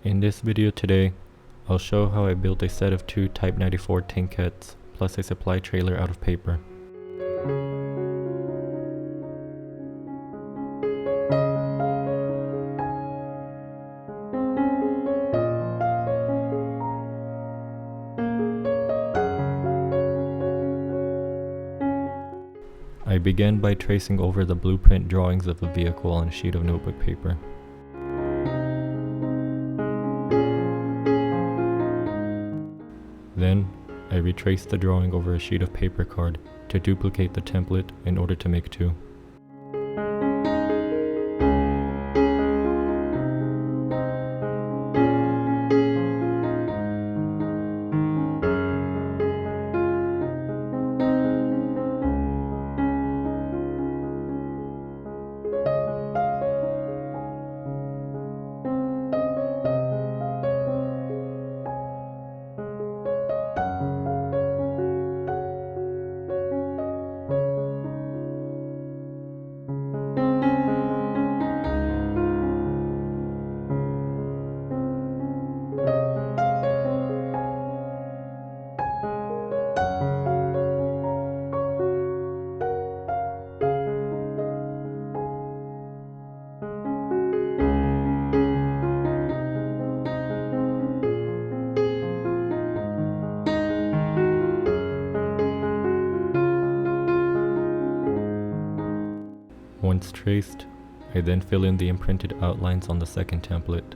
In this video today, I'll show how I built a set of two Type 94 Tankettes plus a supply trailer out of paper. I began by tracing over the blueprint drawings of the vehicle on a sheet of notebook paper. Then, I retraced the drawing over a sheet of paper card to duplicate the template in order to make two. Once traced, I then fill in the imprinted outlines on the second template.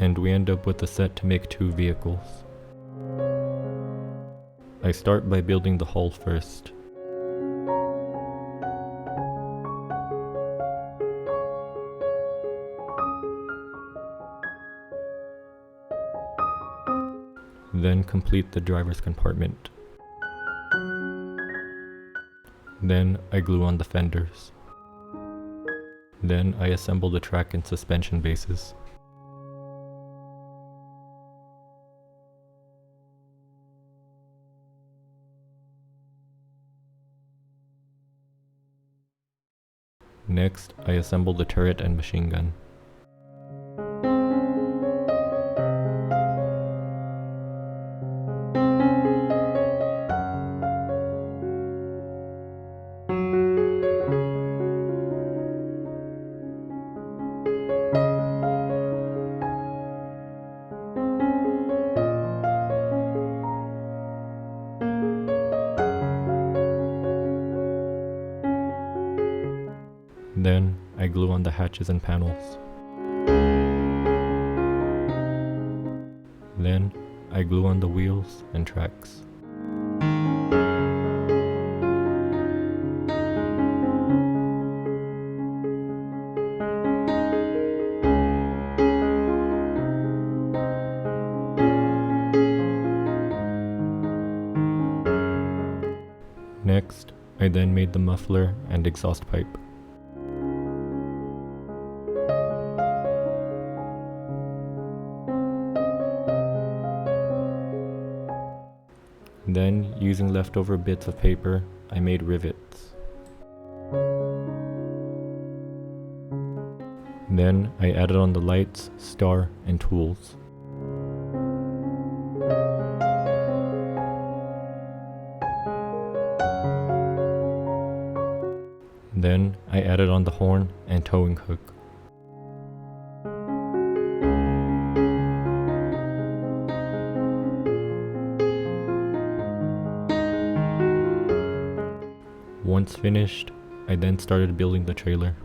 And we end up with a set to make two vehicles. I start by building the hull first. Then complete the driver's compartment. Then I glue on the fenders. Then I assemble the track and suspension bases. Next, I assemble the turret and machine gun. Then, I glue on the hatches and panels. Then, I glue on the wheels and tracks. Next, I then made the muffler and exhaust pipe. Then, using leftover bits of paper, I made rivets. Then, I added on the lights, star, and tools. Then, I added on the horn and towing hook. Once finished, I then started building the trailer.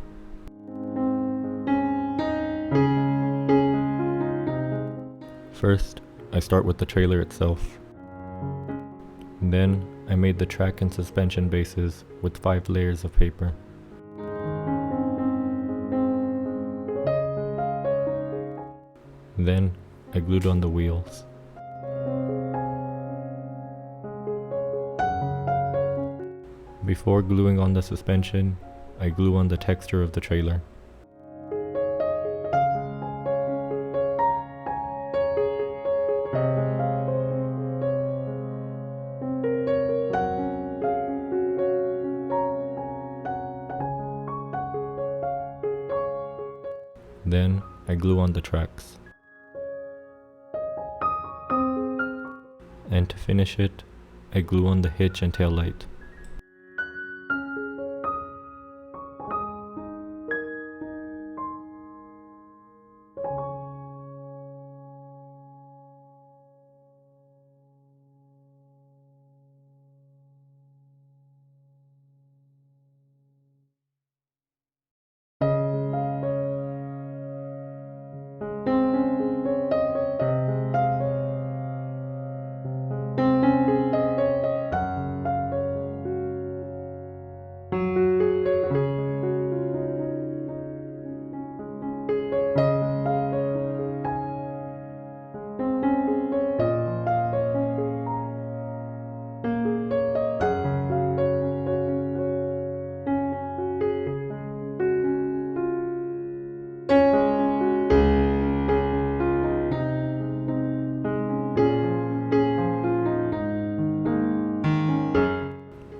First, I start with the trailer itself. Then, I made the track and suspension bases with 5 layers of paper. Then, I glued on the wheels. Before gluing on the suspension, I glue on the texture of the trailer. Then I glue on the tracks. And to finish it, I glue on the hitch and tail light.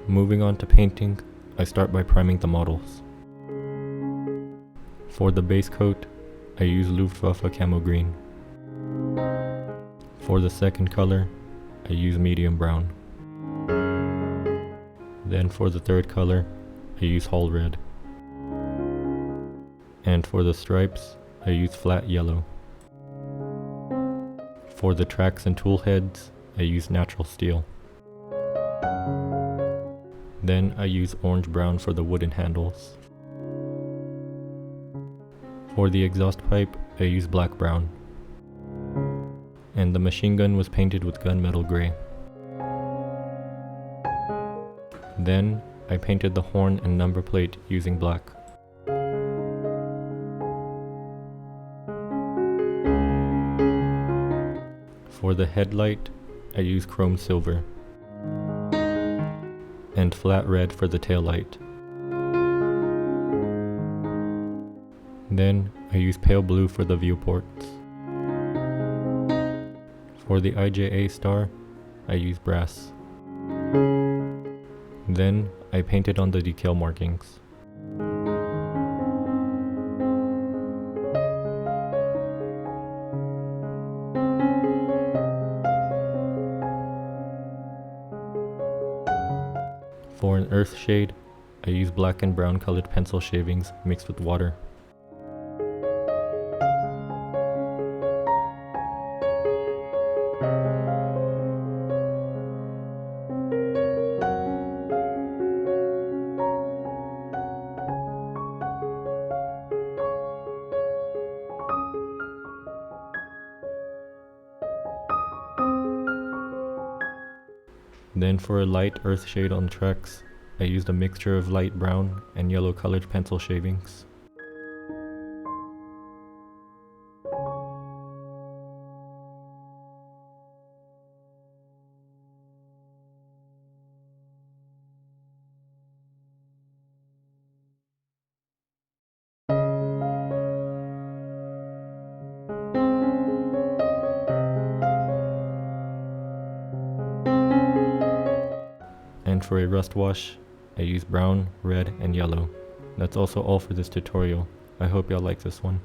Moving on to painting, I start by priming the models. For the base coat, I use Luftwaffe Camo Green. For the second color, I use medium brown. Then for the third color, I use Hull Red. And for the stripes, I use flat yellow. For the tracks and tool heads, I use natural steel. Then I use orange-brown for the wooden handles. For the exhaust pipe, I use black-brown. And the machine gun was painted with Gunmetal Grey. Then I painted the horn and number plate using black. For the headlight, I use chrome silver. And flat red for the tail light. Then I use pale blue for the viewports. For the IJA star, I use brass. Then I painted on the decal markings. For an earth shade, I use black and brown colored pencil shavings mixed with water. Then for a light earth shade on tracks, I used a mixture of light brown and yellow colored pencil shavings. And for a rust wash, I use brown, red, and yellow. That's also all for this tutorial. I hope y'all like this one.